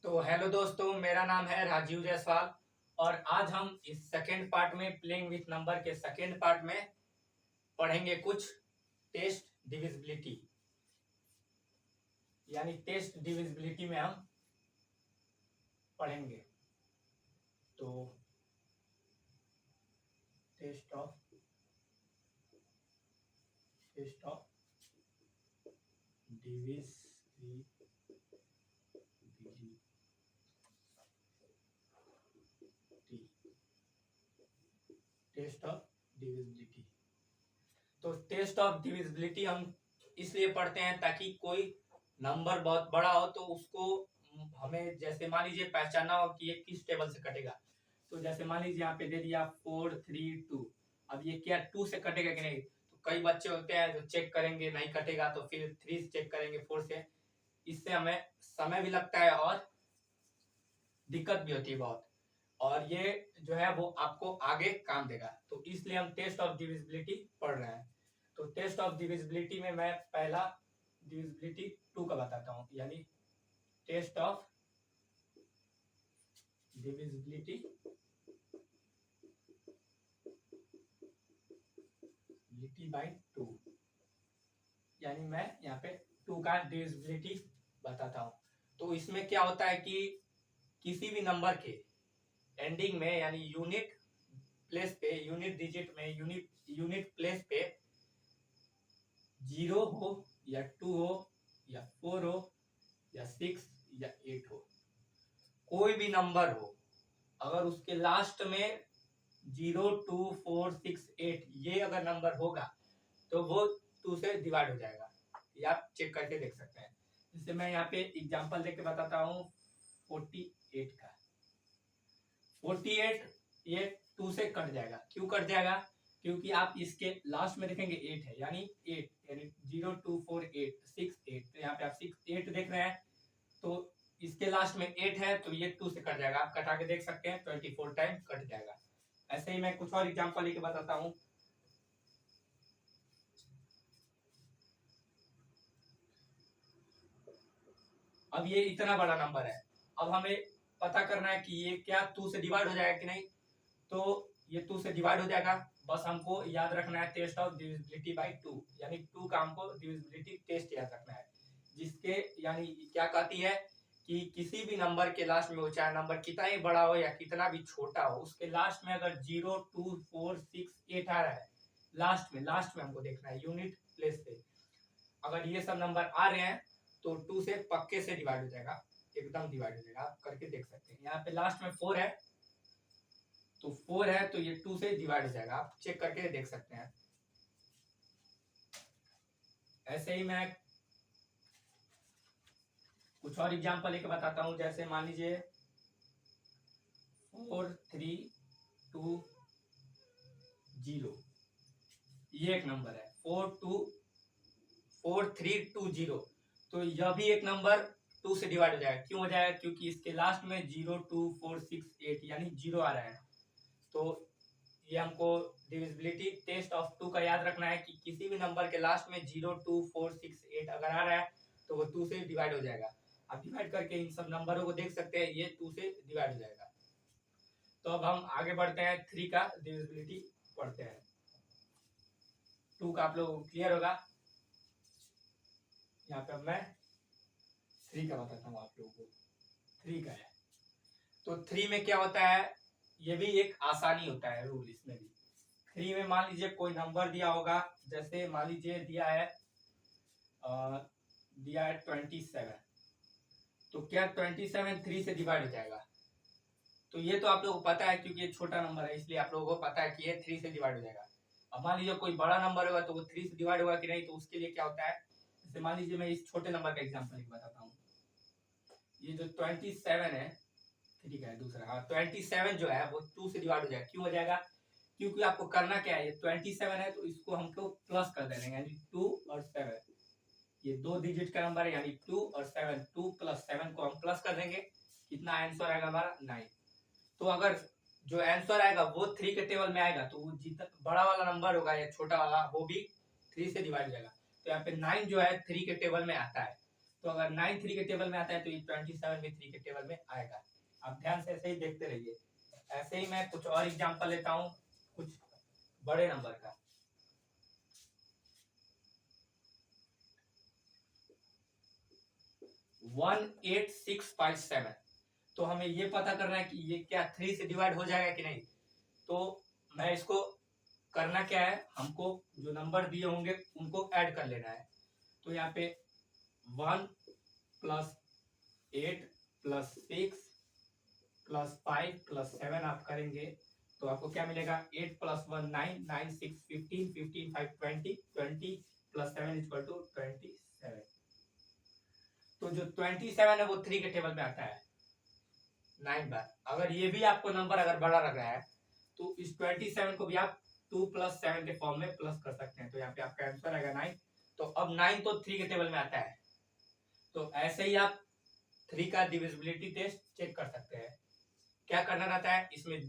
तो हेलो दोस्तों, मेरा नाम है राजीव जायसवाल और आज हम इस सेकेंड पार्ट में प्लेइंग विथ नंबर के सेकेंड पार्ट में पढ़ेंगे कुछ टेस्ट डिविजिबिलिटी। यानी टेस्ट डिविजिबिलिटी में हम पढ़ेंगे तो test of divisibility. Test of divisibility. तो टेस्ट ऑफ डिविजिबिलिटी हम इसलिए पढ़ते हैं ताकि कोई नंबर बहुत बड़ा हो तो उसको हमें जैसे मान लीजिए पहचानना हो कि ये किस टेबल से कटेगा। तो जैसे मान लीजिए यहाँ पे दे दिया 4 3 2। अब ये क्या 2 से कटेगा कि नहीं? तो कई बच्चे होते हैं जो चेक करेंगे नहीं कटेगा तो फिर 3 से चेक करेंगे, 4 से। इससे हमें समय भी लगता है और दिक्कत भी होती है बहुत, और ये जो है वो आपको आगे काम देगा। तो इसलिए हम टेस्ट ऑफ डिविजिबिलिटी पढ़ रहे हैं। तो टेस्ट ऑफ डिविजिबिलिटी में मैं पहला डिविजिबिलिटी 2 का बताता हूँ, यानी टेस्ट ऑफ डिविजिबिलिटी बाय 2। यानी मैं यहाँ पे 2 का डिविजिबिलिटी बताता हूँ। तो इसमें क्या होता है कि किसी भी नंबर के एंडिंग में यानी यूनिट प्लेस पे, यूनिट डिजिट में, यूनिट प्लेस पे 0 हो या 2 हो या 4 हो या 6 या 8 हो, कोई भी नंबर हो, अगर उसके लास्ट में 0 2 4 6 8 ये अगर नंबर होगा तो वो 2 से डिवाइड हो जाएगा। ये आप चेक करके देख सकते हैं। जैसे मैं यहाँ पे एग्जांपल देके बताता हूँ 48 का। 48 ये 2 से कट जाएगा। क्यों कट जाएगा? क्योंकि आप इसके लास्ट में देखेंगे 8 है, यानी 8 यानी 0 2 4 8 6 8। तो यहाँ पे आप 6 8 देख रहे हैं तो इसके लास्ट में 8 है तो ये 2 से कट जाएगा। आप कटा के देख सकते हैं 24 टाइम कट जाएगा। ऐसे ही मैं कुछ और एग्जांपल लेके बताता हूँ। अब ये इतना बड़ा नंबर है, अब हमें पता करना है कि ये क्या 2 से डिवाइड हो जाएगा कि नहीं। तो ये 2 से डिवाइड हो जाएगा। बस हमको याद रखना है टेस्ट ऑफ डिविजिबिलिटी बाय 2, यानी 2 का हमको डिविजिबिलिटी टेस्ट याद रखना है, जिसके यानी क्या कहती है कि किसी भी नंबर के लास्ट में हो, चाहे नंबर कितना ही बड़ा हो या कितना भी छोटा हो, उसके लास्ट में अगर 0 2 4 6 8 आ रहा है, लास्ट में हमको देखना है यूनिट प्लेस पे। अगर ये सब नंबर आ रहे हैं तो 2 से पक्के से डिवाइड हो जाएगा, एकदम डिवाइड हो जाएगा। आप करके देख सकते हैं। यहाँ पे लास्ट में 4 है तो 4 है तो ये 2 से डिवाइड हो जाएगा। आप चेक करके देख सकते हैं। ऐसे ही मैं कुछ और एग्जांपल लेके बताता हूं। जैसे मान लीजिए 4 3 2 0 ये एक नंबर है। 4 3 2 0 तो यह भी एक नंबर 2 से डिवाइड हो जाएगा। क्यों हो जाएगा? क्योंकि इसके लास्ट में 0 2 4 6 8 यानी 0 आ रहा है। तो ये हमको डिविजिबिलिटी टेस्ट ऑफ 2 का याद रखना है कि किसी भी नंबर के लास्ट में 0 2 4 6 8 अगर आ रहा है तो वो 2 से डिवाइड हो जाएगा। आप डिवाइड करके इन सब नंबरों को देख सकते हैं, ये 2 से डिवाइड हो जाएगा। तो अब हम आगे बढ़ते हैं, 3 का डिविजिबिलिटी पढ़ते हैं। 2 का आप लोग क्लियर होगा। यहाँ पे मैं 3 का बताता हूँ आप लोगों को। 3 का है तो 3 में क्या होता है, ये भी एक आसानी होता है रूल इसमें भी। 3 में मान लीजिए कोई नंबर दिया होगा, जैसे मान लीजिए दिया है 27। तो क्या 27 3 से डिवाइड हो जाएगा? तो ये तो आप लोगों को पता है क्योंकि ये छोटा नंबर है, इसलिए आप लोगों को पता है कि ये 3 से डिवाइड हो जाएगा। अब मान लीजिए कोई बड़ा नंबर होगा तो वो 3 से डिवाइड होगा कि नहीं, तो उसके लिए क्या होता है, जैसे मान लीजिए मैं इस छोटे नंबर का एग्जाम्पल बताता हूँ। ये जो 27 है, ठीक है दूसरा, हाँ 27 जो है वो 2 से डिवाइड हो जाएगा। क्यों हो जाएगा? क्योंकि आपको करना क्या है, ये 27 है तो इसको हमको प्लस कर देंगे, यानी 2 और 7। ये 2 डिजिट का नंबर है, यानी 2 और 7, 2 + 7 को हम प्लस कर देंगे। कितना आंसर आएगा हमारा? 9। तो अगर जो आंसर आएगा वो 3 के टेबल में आएगा तो वो जितना बड़ा वाला नंबर होगा या छोटा वाला वो भी 3 से डिवाइड हो जाएगा। तो यहाँ पे 9 जो है 3 के टेबल में आता है। तो अगर 9 3 के टेबल में आता है तो ये 27 भी 3 के टेबल में आएगा। आप ध्यान से ऐसे ही देखते रहिए। ऐसे ही मैं कुछ और एग्जांपल लेता हूँ कुछ बड़े नंबर का। 18657, तो हमें ये पता करना है कि ये क्या 3 से डिवाइड हो जाएगा कि नहीं। तो मैं इसको करना क्या है, हमको जो नंबर दिए होंगे उनको ऐड कर लेना है। तो यहाँ पे 1 + 8 + 6 + 5 + 7 आप करेंगे तो आपको क्या मिलेगा, 8 + 1 9 9 6 15 15 5 20 20 + 7 = 27। तो जो 27 है वो 3 के टेबल में आता है 9 बार। अगर ये भी आपको नंबर अगर बड़ा लग रहा है तो इस 27 को भी आप 2 + 7 के फॉर्म में प्लस कर सकते हैं। तो यहाँ पे आपका आंसर आएगा 9। तो अब 9 तो 3 के टेबल में आता है। तो ऐसे ही आप 3 का डिविजिबिलिटी टेस्ट चेक कर सकते हैं। क्या करना रहता है, इसमें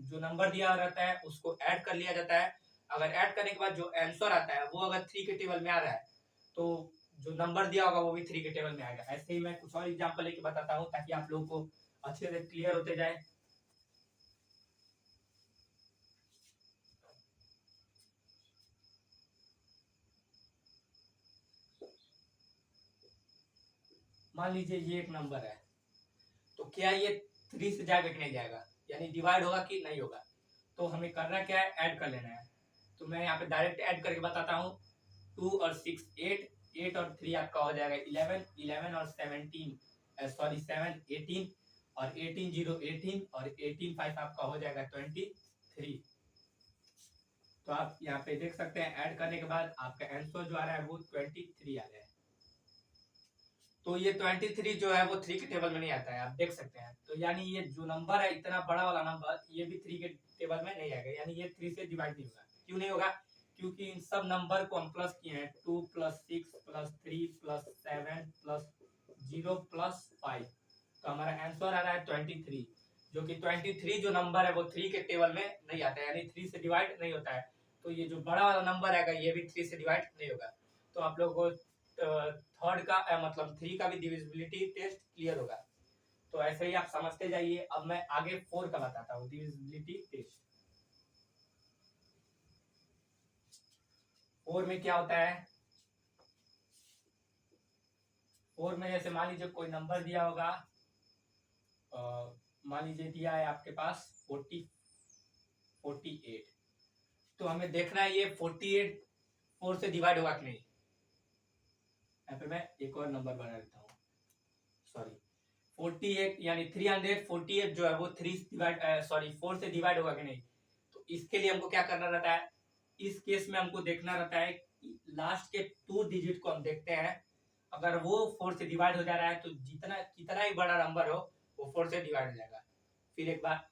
जो नंबर दिया रहता है उसको ऐड कर लिया जाता है। अगर ऐड करने के बाद जो आंसर आता है वो अगर 3 के टेबल में आ रहा है तो जो नंबर दिया होगा वो भी 3 के टेबल में आएगा। ऐसे ही मैं कुछ और एग्जांपल लेके बताता हूँ ताकि आप लोगों को अच्छे से क्लियर होते जाए। मान लीजिए ये एक नंबर है, तो क्या ये 3 से जाएगा कि नहीं जाएगा, यानी डिवाइड होगा कि नहीं होगा। तो हमें करना क्या है, ऐड कर लेना है। तो मैं यहाँ पे डायरेक्ट ऐड करके बताता हूँ। 2 और 6 8, 8 और 3 आपका हो जाएगा 11, 11 और 7 18 और 18 0 18 और 18 5 आपका हो जाएगा 23। तो आप यहाँ पे देख सकते हैं ऐड करने के बाद आपका आंसर जो आ रहा है वो 23 आ रहा है। तो ये 23 जो है वो 3 के टेबल में नहीं आता है, आप देख सकते हैं। तो यानी ये जो नंबर है इतना बड़ा वाला नंबर, ये भी 3 के टेबल में नहीं आएगा, यानी ये 3 से डिवाइड नहीं होगा। क्यों नहीं होगा, क्योंकि इन सब नंबर को हम प्लस किए हैं। 2 + 6 + 3 + 7 + 0 + 5, तो हमारा आंसर आ रहा है 23, जो कि 23 जो नंबर है वो 3 के टेबल में नहीं आता है, यानी 3 से डिवाइड नहीं होता है। तो ये जो बड़ा वाला नंबर आएगा ये भी 3 से डिवाइड नहीं होगा। तो आप लोगों को थर्ड का मतलब 3 का भी डिविजिबिलिटी टेस्ट क्लियर होगा। तो ऐसे ही आप समझते जाइए। अब मैं आगे 4 का बताता हूँ डिविजिबिलिटी टेस्ट। 4 में क्या होता है, 4 में जैसे मान लीजिए कोई नंबर दिया होगा, मान लीजिए दिया है आपके पास 48, तो हमें देखना है ये 48 4 से डिवाइड होगा कि नहीं। यहाँ पे मैं एक और नंबर बना देता हूँ, सॉरी 48 यानी 348 जो है वो 4 से डिवाइड होगा कि नहीं। तो इसके लिए हमको क्या करना रहता है, इस केस में हमको देखना रहता है लास्ट के 2 डिजिट को हम देखते हैं। अगर वो 4 से डिवाइड हो जा रहा है तो कितना ही बड़ा नंबर हो वो 4 से डिवाइड हो जाएगा। फिर एक बार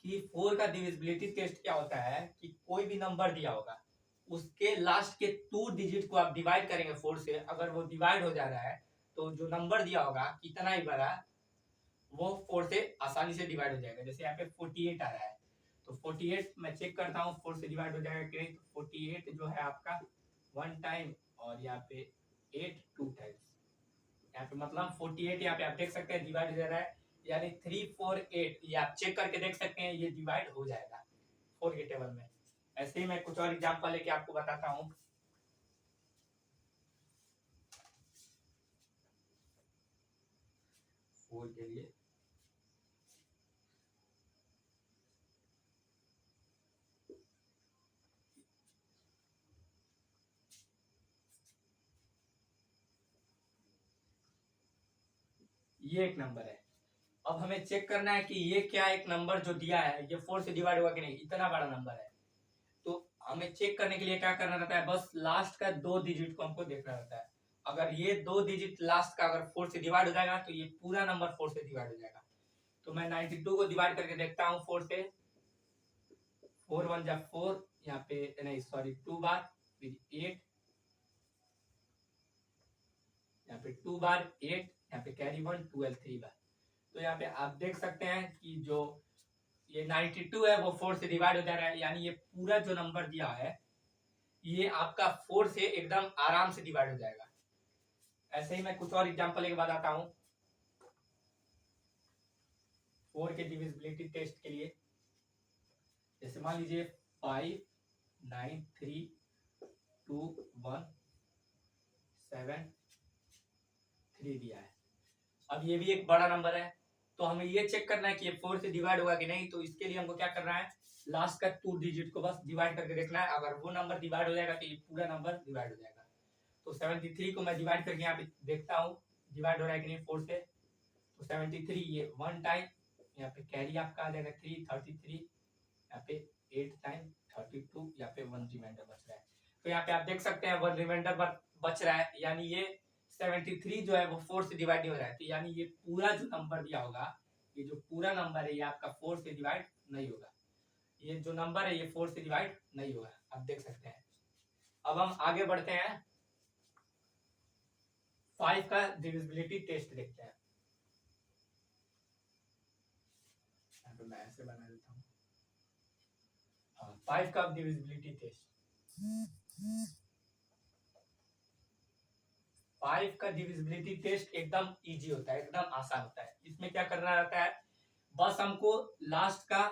कि 4 का डिविजिबिलिटी टेस्ट क्या होता है कि कोई भी नंबर दिया होगा उसके लास्ट के 2 डिजिट को आप डिवाइड करेंगे 4 से, अगर वो डिवाइड हो जा रहा है तो जो नंबर दिया होगा कितना ही बड़ा वो 4 से आसानी से डिवाइड हो जाएगा। जैसे यहाँ पे 48 आ रहा है तो 48 मैं चेक करता हूँ 4 से डिवाइड हो जाएगा कि नहीं। तो 48 जो है आपका 1 टाइम और यहाँ पे 8 2 टाइम्स, यहाँ पे मतलब 48 यहाँ पे आप देख सकते हैं डिवाइड हो जा रहा है, यानी 3 4 8 ये आप चेक करके देख सकते हैं ये डिवाइड हो जाएगा 4 के टेबल में। ऐसे ही मैं कुछ और एग्जांपल लेके आपको बताता हूँ। फोर के लिए ये एक नंबर है। अब हमें चेक करना है कि ये क्या एक नंबर जो दिया है ये 4 से डिवाइड हुआ कि नहीं, इतना बड़ा नंबर है। तो हमें चेक करने के लिए क्या करना रहता है, बस लास्ट का 2 डिजिट को हमको देखना रहता है। अगर ये 2 डिजिट लास्ट का अगर 4 से डिवाइड हो जाएगा तो ये पूरा नंबर 4 से डिवाइड हो जाएगा। तो मैं 92 को डिवाइड करके देखता हूँ 4 से। 4 1 जा 4, यहाँ पे नहीं सॉरी 2 बार, फिर 8, यहाँ पे 2 बार 8, यहाँ पे कैरी 1 12 3 बार। तो यहाँ पे आप देख सकते हैं कि जो ये 92 है वो 4 से डिवाइड हो जा रहा है, यानी ये पूरा जो नंबर दिया है ये आपका 4 से एकदम आराम से डिवाइड हो जाएगा। ऐसे ही मैं कुछ और एग्जांपल एक बताता हूँ 4 के डिविजिबिलिटी टेस्ट के लिए। जैसे मान लीजिए 5 9 3 2 1 7 3 दिया है। अब ये भी एक बड़ा नंबर है, तो हमें ये चेक करना है कि ये 4 से डिवाइड होगा कि नहीं। तो इसके लिए हमको क्या करना है, लास्ट का 2 डिजिट को बस डिवाइड करके देखना है। अगर वो नंबर डिवाइड हो जाएगा तो ये पूरा नंबर डिवाइड हो जाएगा। तो 73 को मैं डिवाइड करके यहाँ पे देखता हूँ डिवाइड हो रहा है कि नहीं 4 से। तो 73 ये 1 टाइम, यहाँ पे कैरी आपका आ जाएगा 3 33, यहाँ पे 8 टाइम 32, यहाँ पे 1 रिमाइंडर बच रहा है। तो यहाँ पे आप देख सकते हैं 1 रिमाइंडर बच रहा है, यानी ये 73 जो है वो 4 से डिवाइड नहीं हो रहा है। तो यानी ये पूरा जो नंबर दिया होगा, ये जो पूरा नंबर है ये आपका 4 से डिवाइड नहीं होगा। ये जो नंबर है ये 4 से डिवाइड नहीं होगा, आप देख सकते हैं। अब हम आगे बढ़ते हैं, 5 का डिविजिबिलिटी टेस्ट देखते हैं। तो मैं ऐसे बना देता हूँ। हाँ, 5 का डिविजिबिलिटी टेस्ट। 5 का डिविजिबिलिटी टेस्ट एकदम इजी होता है, एकदम आसान होता है। इसमें क्या करना रहता है, बस हमको लास्ट का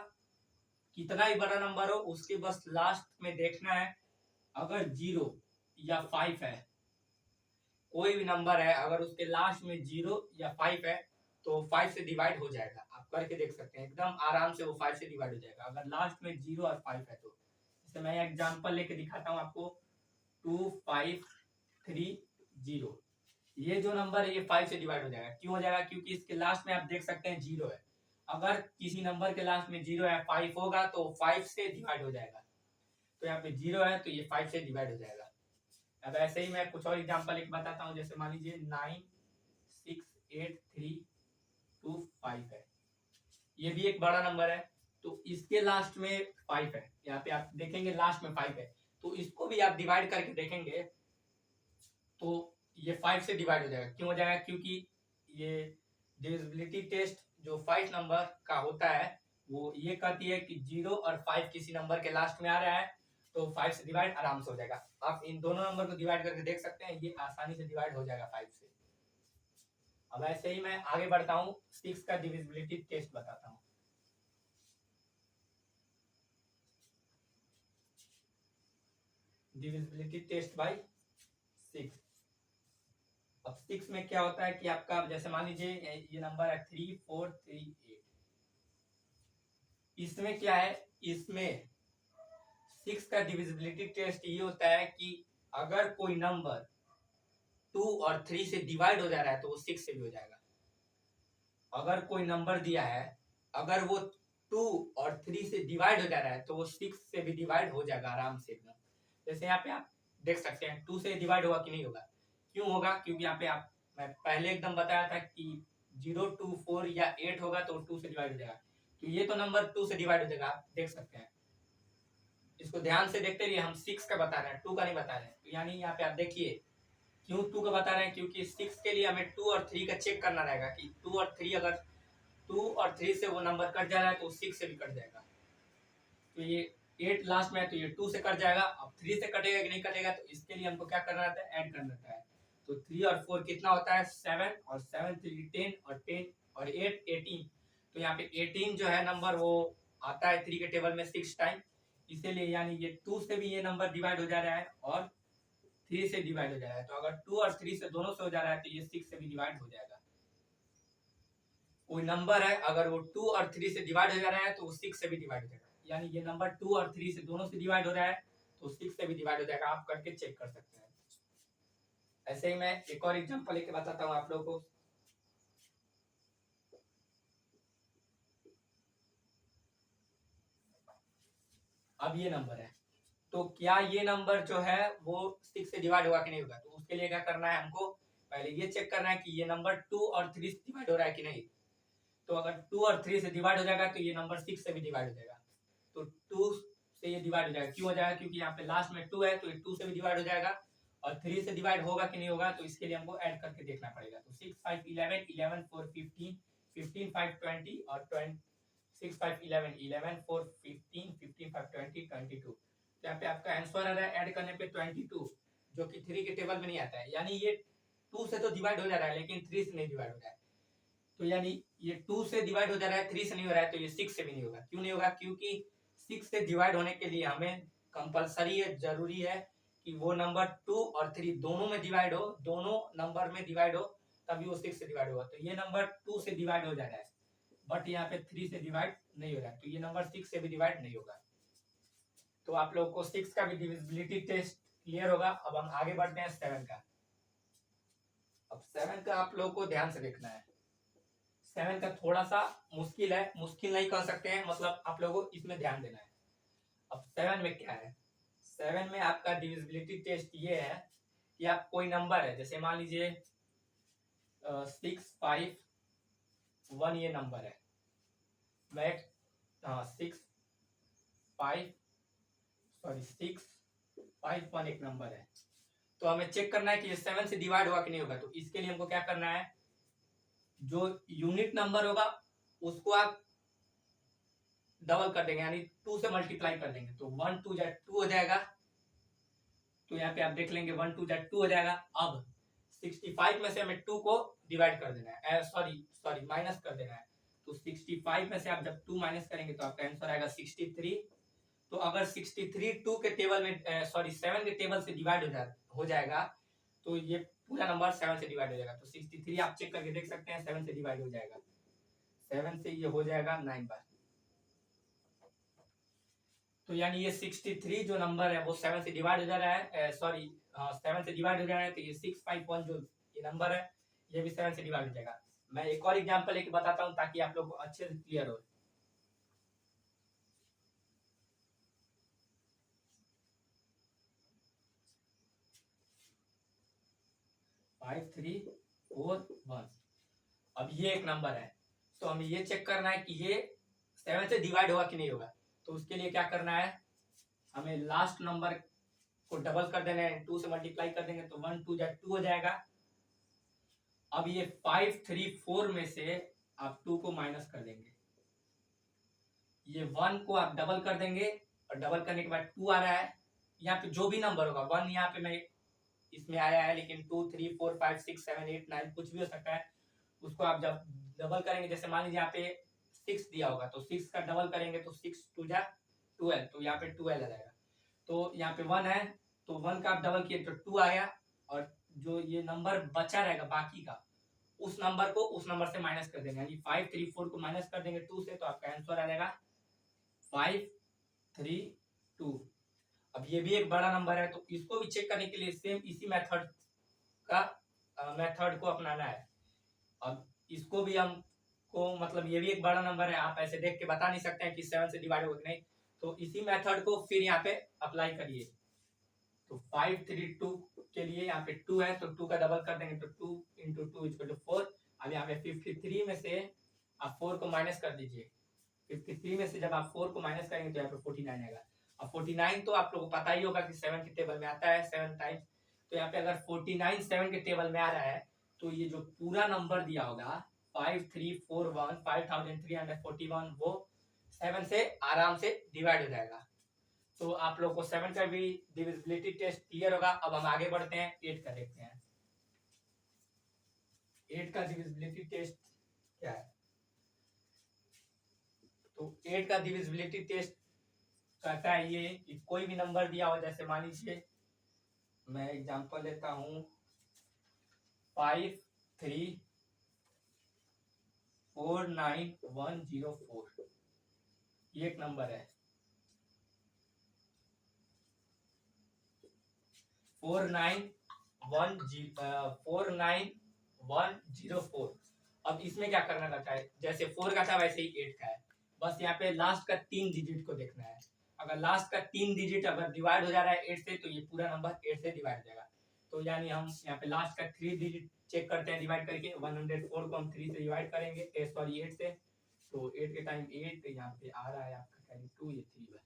कितना ही बड़ा नंबर हो उसके बस लास्ट में देखना है। अगर 0 या 5 है, कोई भी नंबर है अगर उसके लास्ट में 0 या 5 है तो 5 से डिवाइड हो जाएगा। आप करके देख सकते हैं, एकदम आराम से वो 5 से डिवाइड हो जाएगा अगर लास्ट में 0 और 5 है तो। जैसे मैं एग्जांपल लेके दिखाता हूँ आपको, 2 5 3 0। ये जो नंबर है ये 5 से डिवाइड हो जाएगा। क्यों हो जाएगा, क्योंकि इसके लास्ट में आप देख सकते हैं 0 है। अगर किसी नंबर के लास्ट में 0 है 5 होगा तो 5 से डिवाइड हो जाएगा। तो यहाँ पे 0 है तो ये 5 से डिवाइड हो जाएगा। अब ऐसे ही मैं कुछ और एग्जांपल एक बताता हूँ। जैसे मान लीजिए 9 6 8 3 2 5 है, ये भी एक बड़ा नंबर है। तो इसके लास्ट में 5 है, यहाँ पे आप देखेंगे लास्ट में 5 है। तो इसको भी आप डिवाइड करके देखेंगे तो ये 5 से डिवाइड हो जाएगा। क्यों हो जाएगा, क्योंकि ये डिविजिबिलिटी टेस्ट जो 5 नंबर का होता है वो ये कहती है कि 0 और 5 किसी नंबर के लास्ट में आ रहा है तो 5 से डिवाइड आराम से हो जाएगा। आप इन दोनों नंबर को डिवाइड करके देख सकते हैं, ये आसानी से डिवाइड हो जाएगा 5 से। अब ऐसे ही मैं आगे बढ़ता हूँ, 6 का डिविजिबिलिटी टेस्ट बताता हूँ। Divisibility test by 6। अब 6 में क्या होता है कि आपका जैसे मान लीजिए ये नंबर है 3 4 3 8। इसमें क्या है, इसमें 6 का डिविजिबिलिटी टेस्ट ये होता है कि अगर कोई नंबर 2 और 3 से डिवाइड हो जा रहा है तो वो 6 से भी हो जाएगा। अगर कोई नंबर दिया है, अगर वो 2 और 3 से डिवाइड हो जा रहा है तो वो 6 से भी डिवाइड हो जाएगा आराम से एकदम। जैसे यहाँ पे आप देख सकते हैं 2 से डिवाइड होगा कि नहीं होगा। क्यों होगा, क्योंकि यहाँ पे आप मैं पहले एकदम बताया था कि 0 2 4 या 8 होगा तो 2 से डिवाइड हो जाएगा। तो ये तो नंबर 2 से डिवाइड हो जाएगा, आप देख सकते हैं। इसको ध्यान से देखते रहिए, हम 6 का बता रहे हैं 2 का नहीं बता रहे हैं। तो यानी यहाँ पे आप देखिए क्यों 2 का बता रहे हैं, क्योंकि 6 के लिए हमें 2 और 3 का चेक करना रहेगा कि 2 और 3 अगर 2 और 3 से वो नंबर कट जा रहा है तो 6 से भी कट जाएगा। तो ये 8 लास्ट में है तो ये 2 से कट जाएगा। अब 3 से कटेगा कि नहीं कटेगा, तो इसके लिए हमको क्या करना रहता है, ऐड करना रहता है। तो 3 और 4 कितना होता है 7, और 7 3 10 और 10 और 8 18। तो यहाँ पे 18 जो है नंबर वो आता है 3 के टेबल में 6 टाइम। इसीलिए यानी ये 2 से भी ये नंबर डिवाइड हो जा रहा है और 3 से डिवाइड हो जा रहा है। तो अगर 2 और 3 से दोनों से हो जा रहा है तो ये 6 से भी डिवाइड हो जाएगा। कोई नंबर है अगर वो 2 और 3 से डिवाइड हो जा रहा है तो वो 6 से भी डिवाइड हो जाएगा। यानी ये नंबर 2 और 3 से दोनों से डिवाइड हो रहा है तो 6 से भी डिवाइड हो जाएगा। आप करके चेक कर सकते हैं। ऐसे ही मैं एक और एग्जांपल लेके बताता हूँ आप लोगों को। अब ये नंबर है, तो क्या ये नंबर जो है वो 6 से डिवाइड होगा कि नहीं होगा। तो उसके लिए क्या करना है, हमको पहले ये चेक करना है कि ये नंबर 2 और 3 से डिवाइड हो रहा है कि नहीं। तो अगर 2 और 3 से डिवाइड हो जाएगा तो ये नंबर 6 से भी डिवाइड हो जाएगा। तो 2 से ये डिवाइड हो जाएगा। क्यों हो जाएगा, क्योंकि यहाँ पे लास्ट में 2 है तो ये 2 से भी डिवाइड हो जाएगा। और 3 से डिवाइड होगा कि नहीं होगा तो इसके लिए हमको ऐड करके देखना पड़ेगा। तो 6 5 11 11 4 15 15 5 20 और 6 5 11 11 4 15 15 5 20 22। तो यहाँ पे आपका आंसर आ रहा है ऐड करने पे 22, जो कि 3 के टेबल में नहीं आता है। यानी ये 2 से तो डिवाइड हो जा रहा है लेकिन 3 से नहीं डिवाइड हो रहा है। तो यानी ये 2 से डिवाइड हो जा रहा है, 3 से नहीं हो रहा है, तो ये 6 से भी नहीं होगा। क्यों नहीं होगा? क्योंकि 6 से डिवाइड होने के लिए हमें कंपलसरी है, जरूरी है कि वो नंबर 2 और 3 दोनों में डिवाइड हो, दोनों नंबर में डिवाइड हो, तभी वो 6 से डिवाइड होगा। तो ये नंबर 2 से डिवाइड हो जा रहा है, बट यहाँ पे 3 से डिवाइड नहीं हो रहा है, तो ये नंबर 6 से भी डिवाइड नहीं होगा। तो आप लोगों को 6 का भी डिविजिबिलिटी टेस्ट क्लियर होगा। अब हम आगे बढ़ते हैं 7 का। अब 7 का आप लोगों को ध्यान से देखना है। 7 का थोड़ा सा मुश्किल है, मुश्किल नहीं कह सकते हैं, मतलब आप लोगों को इसमें ध्यान देना है। अब 7 में क्या है? 7 में आपका डिविजिबिलिटी टेस्ट ये है कि आप कोई नंबर है, जैसे मान लीजिए 6 5 1 ये नंबर है, मैं 6 5 1 एक नंबर है। तो हमें चेक करना है कि ये 7 से डिवाइड होगा कि नहीं होगा। तो इसके लिए हमको क्या करना है, जो यूनिट नंबर होगा उसको आप डबल कर देंगे, यानी 2 से मल्टीप्लाई कर देंगे, तो 1 2 जा 2 हो जाएगा। तो यहाँ पे आप देख लेंगे 1 2 जा 2 हो जाएगा। अब 65 में से हमें 2 को डिवाइड कर देना है, सॉरी माइनस कर देना है। तो 65 में से आप जब 2 माइनस करेंगे तो आपका आंसर आएगा 63। तो अगर 63 2 के टेबल में 7 के टेबल से डिवाइड हो जाएगा तो ये पूरा नंबर 7 से डिवाइड हो जाएगा। तो 63 आप चेक करके देख सकते हैं 7 से डिवाइड हो जाएगा, 7 से ये हो जाएगा 9 बार। तो यानी ये 63 जो नंबर है वो 7 से डिवाइड हो जा रहा है, 7 से डिवाइड हो जा रहा है। तो ये 651 जो ये नंबर है ये भी 7 से डिवाइड हो जाएगा। मैं एक और एग्जांपल लेके बताता हूँ ताकि आप लोग को अच्छे से क्लियर हो। 5 3 4 1। अब ये एक नंबर है, तो हमें ये चेक करना है कि ये 7 से डिवाइड होगा कि नहीं होगा। तो उसके लिए क्या करना है, हमें लास्ट नंबर को डबल कर देना है, 2 से मल्टीप्लाई कर देंगे तो 1 2 जा 2 हो जाएगा। अब ये 5 3 4 में से आप 2 को माइनस कर देंगे, ये 1 को आप डबल कर देंगे और डबल करने के बाद 2 आ रहा है। यहाँ पे जो भी नंबर होगा 1 यहाँ पे मैं इसमें आया है, लेकिन 2 3 4 5 6 7 8 9 कुछ भी हो सकता है, उसको आप जब डबल करेंगे, जैसे मान लीजिए यहाँ पे 6 दिया होगा तो 6 का डबल करेंगे तो 6 2 जा 12, तो यहाँ पे 12 आ जाएगा। तो यहाँ पे 1 है तो 1 का आप डबल किए तो 2 आया, और जो ये नंबर बचा रहेगा बाकी का उस नंबर को उस नंबर से माइनस कर देंगे, यानी 5 3 4 को माइनस कर देंगे 2 से, तो आपका आंसर आ जाएगा 5 3 2। अब ये भी एक बड़ा नंबर है, तो इसको भी चेक करने के लिए सेम इसी मेथड को अपनाना है। अब इसको भी हमको, मतलब ये भी एक बड़ा नंबर है, आप ऐसे देख के बता नहीं सकते हैं कि 7 से डिवाइड होगा कि नहीं। तो इसी मेथड को फिर यहाँ पे अप्लाई करिए। तो 5 3 2 के लिए यहाँ पे 2 है तो 2 का डबल कर देंगे तो 2 इंटू 2 इक्वल टू 4। अब यहाँ पे 53 में से आप 4 को माइनस कर दीजिए, 53 में से जब आप 4 को माइनस करेंगे तो यहाँ पे 49 आएगा। अब 49 तो आप लोगों को पता ही होगा कि 7 के टेबल में आता है 7 टाइम्स। तो यहाँ पे अगर 49 7 के टेबल में आ रहा है तो ये जो पूरा नंबर दिया होगा 5341 5341 वो 7 से आराम से डिवाइड हो जाएगा। तो आप लोग को 7 का भी डिविजिबिलिटी टेस्ट क्लियर होगा। अब हम आगे बढ़ते हैं 8 का देखते हैं। 8 का डिविजिबिलिटी टेस्ट क्या है? तो 8 का डिविजिबिलिटी टेस्ट कहता है ये कि कोई भी नंबर दिया हो, जैसे मान लीजिए मैं एग्जांपल लेता हूं 5 3 4 9 1 0 4, ये एक नंबर है। 4 9 1 0 4। अब इसमें क्या करना रहता है, जैसे 4 का था वैसे ही 8 का है, बस यहाँ पे लास्ट का 3 डिजिट को देखना है। अगर लास्ट का 3 डिजिट अगर डिवाइड हो जा रहा है 8 से तो ये पूरा नंबर 8 से डिवाइड हो जाएगा। तो यानी हम यहाँ पे लास्ट का 3 डिजिट चेक करते हैं डिवाइड करके, 104 को हम 3 से डिवाइड करेंगे, 8 से। तो 8 के टाइम 8 यहाँ पे आ रहा है आपका 2, ये 3 है।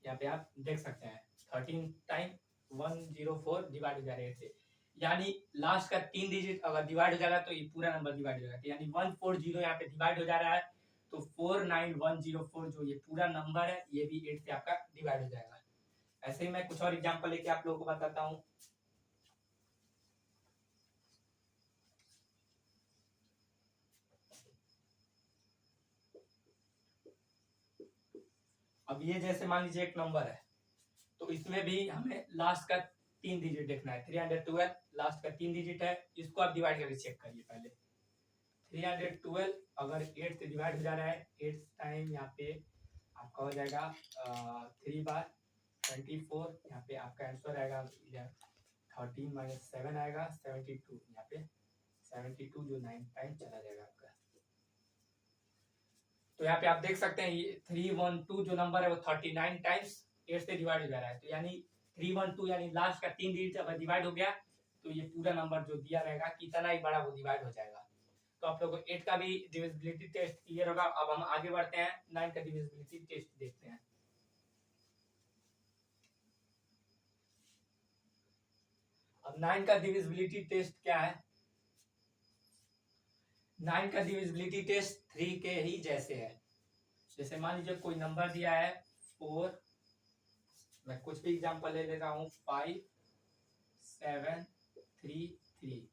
यहाँ पे आप देख सकते हैं 13 टाइम 104 डिवाइड हो जा रहा है 8 से, यानी लास्ट का 3 डिजिट अगर डिवाइड हो जाएगा तो ये पूरा नंबर डिवाइड हो जाएगा। यानी 140 यहाँ पे डिवाइड हो जा रहा है, तो 49104 जो ये पूरा नंबर है ये भी 8 से आपका डिवाइड हो जाएगा। ऐसे ही मैं कुछ और एग्जांपल लेके आप लोगों को बताता हूँ। अब ये जैसे मान लीजिए एक नंबर है, तो इसमें भी हमें लास्ट का 3 डिजिट देखना है। 312 लास्ट का 3 डिजिट है, इसको आप डिवाइड करके चेक करिए पहले। 312 अगर 8 से डिवाइड हो जा रहा है, 8 टाइम यहाँ पे आपका हो जाएगा 3 बार 24, यहाँ पे आपका आंसर आएगा 13 माइनस 7 आएगा 72, यहाँ पे 72 जो 9 टाइम चला जाएगा आपका। तो यहाँ पे आप देख सकते हैं ये 312 जो नंबर है वो 39 टाइम्स 8 से डिवाइड हो जा रहा है। तो यानी 312 यानी लास्ट का 3 डिजिट अगर डिवाइड हो गया तो ये पूरा नंबर जो दिया रहेगा कितना ही बड़ा वो डिवाइड हो जाएगा। तो आप लोगों को 8 का भी डिविजिबिलिटी टेस्ट क्लियर होगा। अब हम आगे बढ़ते हैं, 9 का डिविजिबिलिटी टेस्ट देखते हैं। अब 9 का डिविजिबिलिटी टेस्ट क्या है? 9 का डिविजिबिलिटी टेस्ट 3 के ही जैसे है। जैसे मान लीजिए कोई नंबर दिया है 4, मैं कुछ भी एग्जांपल ले लेता हूँ 5 7 3 3।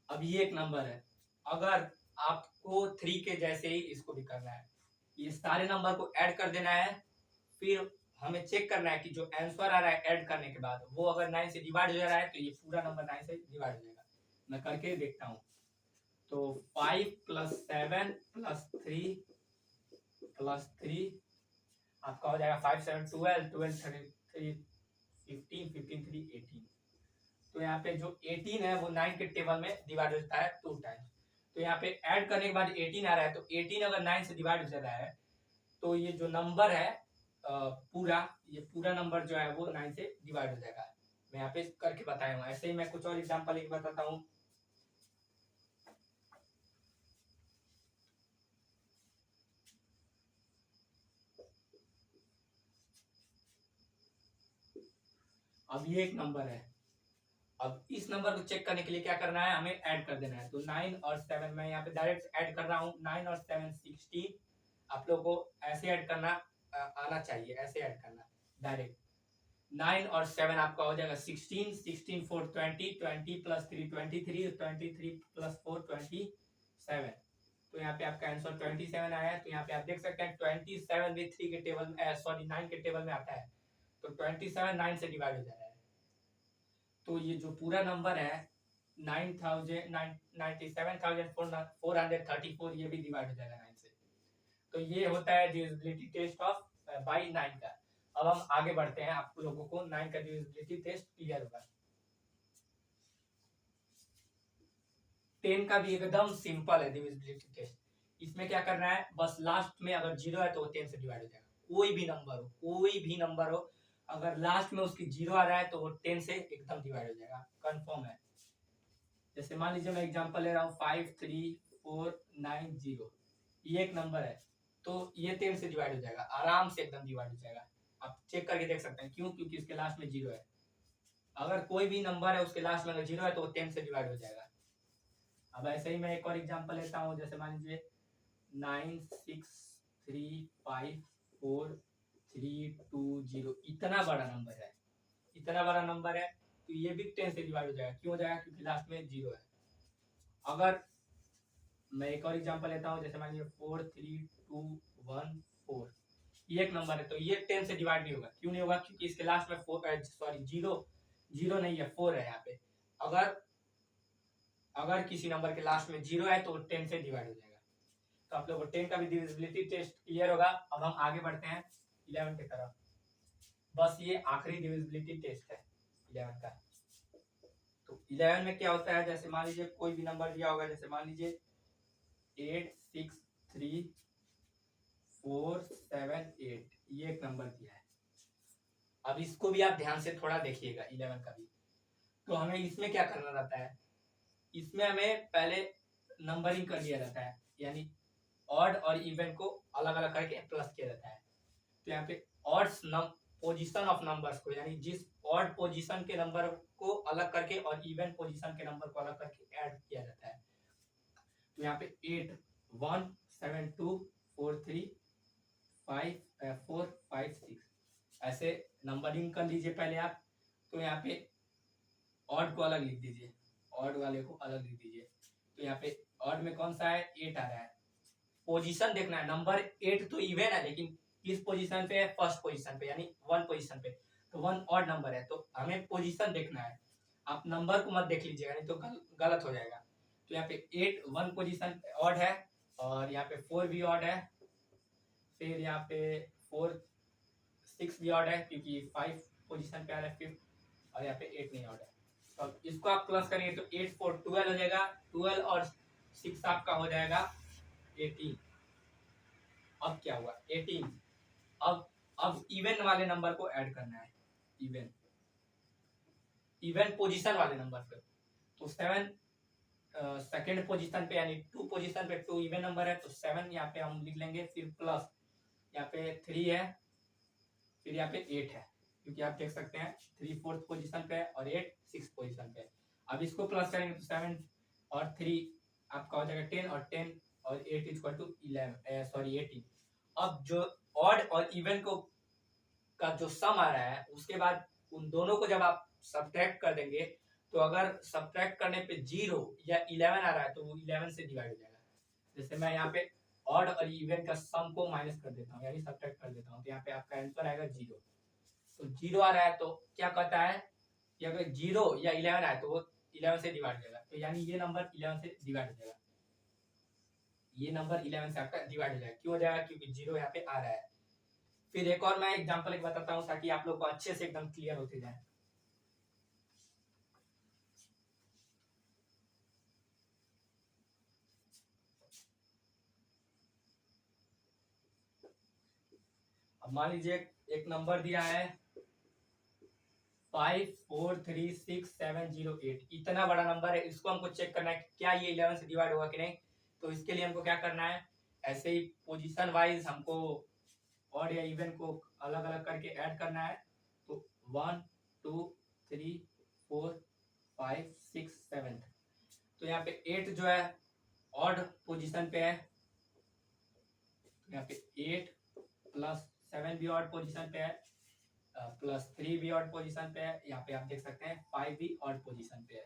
अब ये एक नंबर है, अगर आपको 3 के जैसे ही इसको भी करना है, ये सारे नंबर को ऐड कर देना है, फिर हमें चेक करना है कि जो आंसर आ रहा है ऐड करने के बाद वो अगर 9 से डिवाइड हो जा रहा है तो ये पूरा नंबर 9 से डिवाइड हो जाएगा। मैं करके देखता हूँ। तो 5 + 7 + 3 + 3 आपका हो जाएगा 5 7 12 12 33 15 15 3 18। तो यहाँ पे जो 18 है वो 9 के टेबल में डिवाइड हो जाता है 2 टाइम्स। तो यहाँ पे ऐड करने के बाद 18 आ रहा है, तो 18 अगर 9 से डिवाइड हो जाता है तो ये जो नंबर है ये पूरा नंबर जो है वो 9 से डिवाइड हो जाएगा। मैं यहाँ पे करके बताया हूँ। ऐसे ही मैं कुछ और एग्जांपल एक बताता हूँ। अब ये एक नंबर है, अब इस नंबर को चेक करने के लिए क्या करना है, हमें ऐड कर देना है। तो 9 और 7 मैं यहाँ पे डायरेक्ट ऐड कर रहा हूँ। 9 और 7 16। आप लोगों को ऐसे ऐड करना आना चाहिए, ऐसे ऐड करना डायरेक्ट। 9 और 7 आपका हो जाएगा 16, 16 4 20, 20 + 3 23, 23 + 4 27। तो यहाँ पे आपका आंसर 27 आया है। तो यहाँ पे आप देख सकते हैं 27 भी 3 के टेबल में, सॉरी 9 के टेबल में आता है। तो 27 9 से डिवाइड हो जा रहा है। तो ये जो पूरा नंबर है 97,434 ये भी डिवाइड हो जाएगा 9 से। तो ये होता है डिविजिबिलिटी टेस्ट ऑफ बाय 9 का। अब हम आगे बढ़ते हैं, आप लोगों को 9 का डिविजिबिलिटी टेस्ट क्लियर होगा। 10 का भी एकदम सिंपल है डिविजिबिलिटी टेस्ट। इसमें क्या करना है, बस लास्ट में अगर 0 है तो वो 10 से डिवाइड हो जाएगा। कोई भी नंबर हो अगर लास्ट में उसकी 0 आ रहा है तो वो 10 से एकदम डिवाइड हो जाएगा, कंफर्म है। जैसे मान लीजिए मैं एग्जांपल ले रहा हूँ 53490, ये एक नंबर है, तो ये 10 से डिवाइड हो जाएगा, आराम से एकदम डिवाइड हो जाएगा। आप चेक करके देख सकते हैं, क्यों? क्योंकि इसके लास्ट में 0 है। अगर कोई भी नंबर है उसके लास्ट में अगर 0 है तो वो 10 से डिवाइड हो जाएगा। अब ऐसे ही मैं एक और एग्जांपल लेता हूँ। जैसे मान लीजिए 96354 320, इतना बड़ा नंबर है तो ये भी 10 से डिवाइड हो जाएगा। क्यों हो जाएगा? क्योंकि लास्ट में 0 है। अगर मैं एक और एग्जांपल लेता हूँ, जैसे मान लीजिए 43214, ये एक नंबर है तो ये 10 से डिवाइड नहीं होगा। क्यों नहीं होगा? क्योंकि इसके लास्ट में 0 नहीं है, 4 है यहाँ पे। अगर किसी नंबर के लास्ट में 0 है तो 10 से डिवाइड हो जाएगा। तो आप लोगों को 10 का भी डिविजिबिलिटी टेस्ट क्लियर होगा। अब हम आगे बढ़ते हैं 11 की तरफ। बस ये आखिरी डिविजिबिलिटी टेस्ट है 11 का। तो 11 में क्या होता है, जैसे मान लीजिए कोई भी नंबर दिया होगा, जैसे मान लीजिए 86347 ये एक नंबर दिया है। अब इसको भी आप ध्यान से थोड़ा देखिएगा 11 का भी। तो हमें इसमें क्या करना रहता है, इसमें हमें पहले नंबरिंग कर लिया जाता है, यानी ऑड और इवन को अलग अलग करके प्लस किया जाता है। तो यहाँ पे ऑड्स पोजीशन ऑफ नंबर्स को, यानी जिस ऑड पोजीशन के नंबर को अलग करके और इवन पोजीशन के नंबर को अलग करके ऐड किया जाता है। तो यहाँ पे 8 1 7 2 4 3 5 4 5 6 ऐसे नंबरिंग कर लीजिए पहले आप। तो यहाँ पे ऑड को अलग लिख दीजिए, ऑड वाले को अलग लिख दीजिए। तो यहाँ पे ऑड में कौन सा है, 8 आ रहा है। पोजीशन देखना है, नंबर 8 तो इवन है लेकिन किस पोजीशन पे है, फर्स्ट पोजीशन पे, यानी 1 पोजीशन पे। तो 1 ऑड नंबर है, तो हमें पोजीशन देखना है, आप नंबर को मत देख लीजिएगा, नहीं तो गलत हो जाएगा। तो यहाँ पे 8 1 पोजीशन ऑड है, और यहाँ पे 4 भी ऑड है, फिर यहाँ पे 4 6 भी ऑड है, क्योंकि 5 पोजीशन पे आ रहा है 5, और यहाँ पे 8 नहीं ऑड है। तो इसको आप प्लस करेंगे तो 8 4 12 हो जाएगा, 12 और 6 आपका हो जाएगा 18। अब क्या हुआ, 18। अब इवन वाले नंबर को ऐड करना है, इवन पोजीशन वाले नंबर पे। तो 7 सेकेंड पोजीशन पे, यानी 2 पोजीशन पे 2 इवन नंबर है, तो 7 यहाँ पे हम लिख लेंगे, फिर प्लस यहाँ पे 3 है, फिर यहाँ पे 8 है, क्योंकि आप देख सकते हैं 3 4th पोजीशन पे है और 8 6 पोजीशन पे है। अब इसको प्लस करेंगे तो 7 और 3 आपका हो जाएगा 10, और 10 और 8 इक्वल टू 18। अब जो ऑड और इवन को का जो सम आ रहा है, उसके बाद उन दोनों को जब आप सब्ट्रैक्ट कर देंगे, तो अगर सब्ट्रैक्ट करने पे 0 या 11 आ रहा है, तो वो 11 से डिवाइड हो जाएगा। जैसे मैं यहाँ पे ऑड और इवन का सम को माइनस कर देता हूँ, यानी सब्ट्रैक्ट कर देता हूँ, तो यहाँ पे आपका आंसर आएगा 0। तो 0 आ रहा है, तो क्या कहता है कि अगर 0 या 11 आए तो वो 11 से डिवाइड हो जाएगा, तो यानी ये नंबर 11 से डिवाइड हो जाएगा, ये नंबर 11 से आपका डिवाइड हो जाएगा। क्यों हो जाएगा, क्योंकि 0 यहाँ पे आ रहा है। फिर एक और मैं एग्जांपल एक बताता हूँ, ताकि आप लोग को अच्छे से एकदम क्लियर होते जाए। अब मान लीजिए एक नंबर दिया है 543678, इतना बड़ा नंबर है, इसको हमको चेक करना है क्या ये 11 से डिवाइड होगा कि नहीं। तो इसके लिए हमको क्या करना है, ऐसे ही पोजीशन वाइज हमको और या इवन को अलग अलग करके ऐड करना है। तो 1 2 3 4 5 6 7, तो यहाँ पे 8 जो है ऑड पोजीशन पे है, यहाँ पे 8 प्लस 7 भी ऑड पोजीशन पे है, प्लस 3 भी ऑड पोजीशन पे है, यहाँ पे आप देख सकते हैं 5 भी ऑड पोजीशन पे है।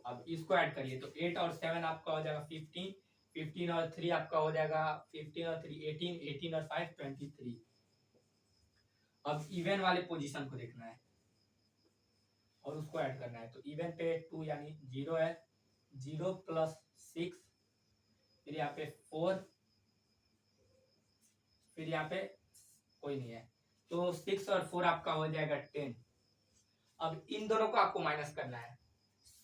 अब इसको ऐड करिए, तो 8 और 7 आपका हो जाएगा 15, 15 और 3 आपका हो जाएगा 15 और 3 18, 18 और 5 23। अब इवन वाले पोजीशन को देखना है और उसको ऐड करना है। तो इवन पे 2 यानी 0 है, 0 प्लस 6, फिर यहाँ पे 4, फिर यहाँ पे कोई नहीं है, तो 6 और 4 आपका हो जाएगा 10। अब इन दोनों को आपको माइनस करना है,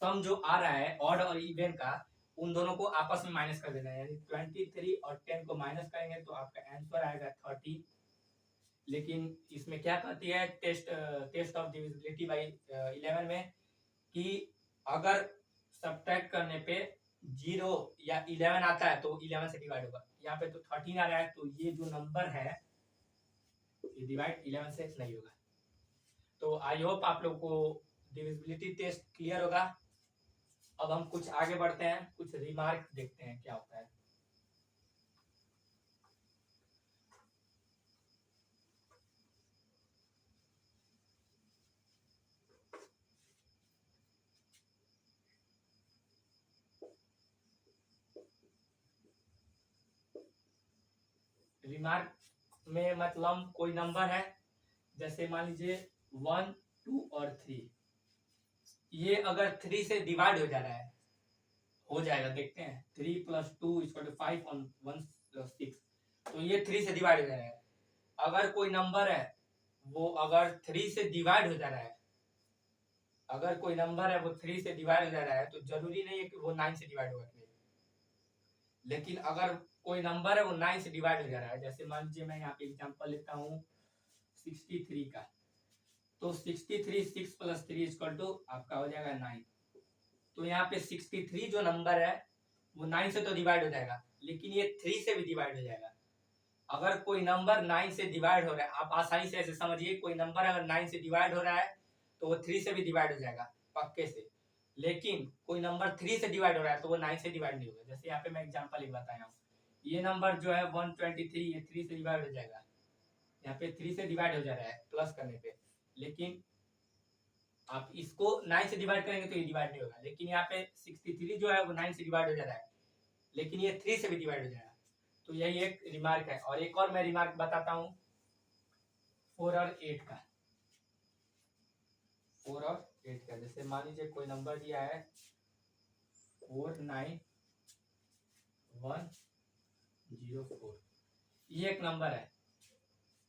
सम जो आ रहा है ऑड और इवन का, उन दोनों को आपस में माइनस कर देना है, यानी 23 और 10 को माइनस करेंगे तो आपका आंसर आएगा 30। लेकिन इसमें क्या कहती है टेस्ट ऑफ डिविजिबिलिटी बाय 11 में, कि अगर सब्ट्रैक्ट करने पे 0 या 11 आता है तो 11 से डिवाइड होगा। यहाँ पे तो 13 आ रहा है, तो ये जो नंबर है ये डिवाइड 11 से नहीं होगा। तो आई होप आप लोग को डिविजिबिलिटी टेस्ट क्लियर होगा। अब हम कुछ आगे बढ़ते हैं, कुछ रिमार्क देखते हैं क्या होता है। रिमार्क में मतलब कोई नंबर है, जैसे मान लीजिए 1 2 और 3, ये अगर 3 से डिवाइड हो जा रहा है, हो जाएगा, देखते हैं। 3 + 2 = 5 और 1 + 6, तो ये 3 से डिवाइड हो जा रहा है। अगर कोई नंबर है वो अगर 3 से डिवाइड हो जा रहा है, अगर कोई नंबर है वो 3 से डिवाइड हो जा रहा है, तो जरूरी नहीं है कि वो 9 से डिवाइड होगा। लेकिन अगर कोई नंबर है वो 9 से डिवाइड हो जा रहा है, जैसे मान लीजिए मैं यहाँ पे एग्जांपल लेता हूँ 63 का, तो 63 6 + 3 = आपका हो जाएगा 9। तो यहाँ पे 63 जो नंबर है वो 9 से तो डिवाइड हो जाएगा, लेकिन ये 3 से भी डिवाइड हो जाएगा। अगर कोई नंबर 9 से डिवाइड हो रहा है, आप आसानी से ऐसे समझिए, कोई नंबर अगर 9 से डिवाइड हो रहा है तो वो 3 से भी डिवाइड हो जाएगा पक्के से। लेकिन कोई नंबर 3 से डिवाइड हो रहा है तो वो 9 से डिवाइड नहीं होगा। जैसे यहाँ पे मैं एग्जांपल एक बताया हूँ, ये नंबर जो है 123, ये 3 से डिवाइड हो जाएगा, यहाँ पे 3 से डिवाइड हो जा रहा है प्लस करने पे, लेकिन आप इसको 9 से डिवाइड करेंगे तो ये डिवाइड नहीं होगा। लेकिन यहाँ पे 63 जो है वो 9 से डिवाइड हो जा रहा है, लेकिन ये 3 से भी डिवाइड हो जाएगा। तो यही एक रिमार्क है। और एक और मैं रिमार्क बताता हूँ 4 और 8 का। 4 और 8 का, जैसे मान लीजिए कोई नंबर दिया है 49104, ये एक नंबर है,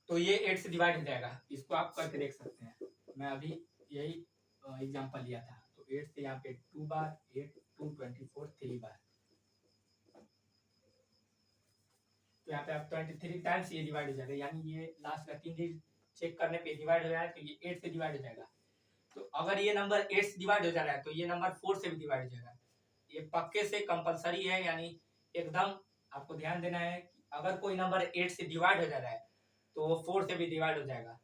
तो ये 8 से डिवाइड हो जाएगा। इसको आप करके देख सकते हैं। मैं अभी यही एग्जांपल लिया था। तो 8 से यहाँ पे 2 बार, 8 2 24 3 बार, तो यहाँ पे आप 23 टाइम्स ये डिवाइड हो जाएगा, यानी ये लास्ट का 3 डिजिट चेक करने पे डिवाइड हो जाएगा, तो ये 8 से डिवाइड हो जाएगा। तो अगर ये नंबर 8 से डिवाइड हो जा रहा है तो ये नंबर 4 से भी डिवाइड हो जाएगा। ये पक्के से कंपलसरी है, यानी एकदम आपको ध्यान देना है कि अगर कोई नंबर 8 से डिवाइड हो जा रहा है तो वो 4 से भी डिवाइड हो जाएगा।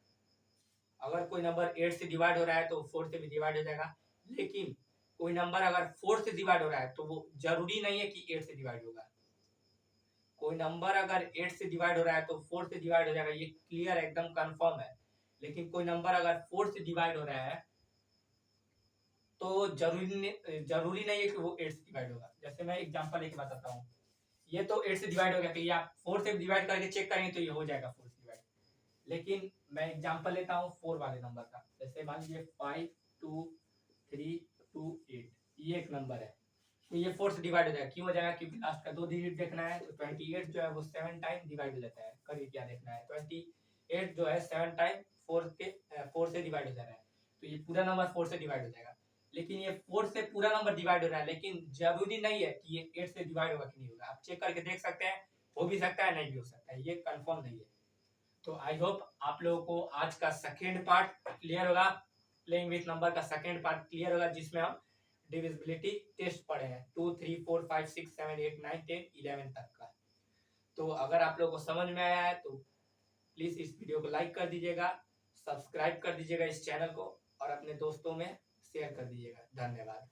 अगर कोई नंबर 8 से डिवाइड हो रहा है तो 4 से भी डिवाइड हो जाएगा। लेकिन कोई नंबर अगर 4 से डिवाइड हो रहा है तो वो जरूरी नहीं है कि 8 से डिवाइड होगा। कोई नंबर अगर 8 से डिवाइड हो रहा है तो 4 से डिवाइड हो जाएगा, ये क्लियर एकदम कंफर्म है। लेकिन कोई नंबर अगर 4 से डिवाइड हो रहा है तो जरूरी नहीं है कि वो 8 से डिवाइड होगा। जैसे मैं एग्जांपल एक बताता हूँ, ये तो 8 से डिवाइड हो गया, तो ये आप 4 से डिवाइड करके चेक करेंगे तो ये हो जाएगा 4 से डिवाइड। लेकिन मैं एग्जांपल लेता हूँ 4 वाले नंबर का। जैसे मान लीजिए 52328, ये एक नंबर है, तो ये 4 से डिवाइड हो जाएगा। क्यों हो जाएगा? क्योंकि लास्ट का 2 डिजिट देखना है। तो 28 जो है वो 7 टाइम डिवाइड हो जाता है। करिए क्या देखना है, 28 जो है 7 टाइम 4 से डिवाइड हो जा रहा है, तो ये पूरा नंबर 4 से डिवाइड हो जाएगा। लेकिन ये 4 से पूरा नंबर डिवाइड हो रहा है, लेकिन जरूरी नहीं है कि ये 8 से डिवाइड होगा कि नहीं होगा। आप चेक करके देख सकते हैं, हो भी सकता है, नहीं भी हो सकता है, ये कंफर्म नहीं है। तो आई होप आप लोगों को आज का सेकेंड पार्ट क्लियर होगा, प्लेइंग विथ नंबर का सेकेंड पार्ट क्लियर होगा, जिसमें हम डिविजिबिलिटी टेस्ट पढ़े हैं 2 3 4 5 6 7 8 9 10 11 तक का। तो अगर आप लोगों को समझ में आया है तो प्लीज इस वीडियो को लाइक कर दीजिएगा, सब्सक्राइब कर दीजिएगा इस चैनल को, और अपने दोस्तों में शेयर कर दीजिएगा। धन्यवाद।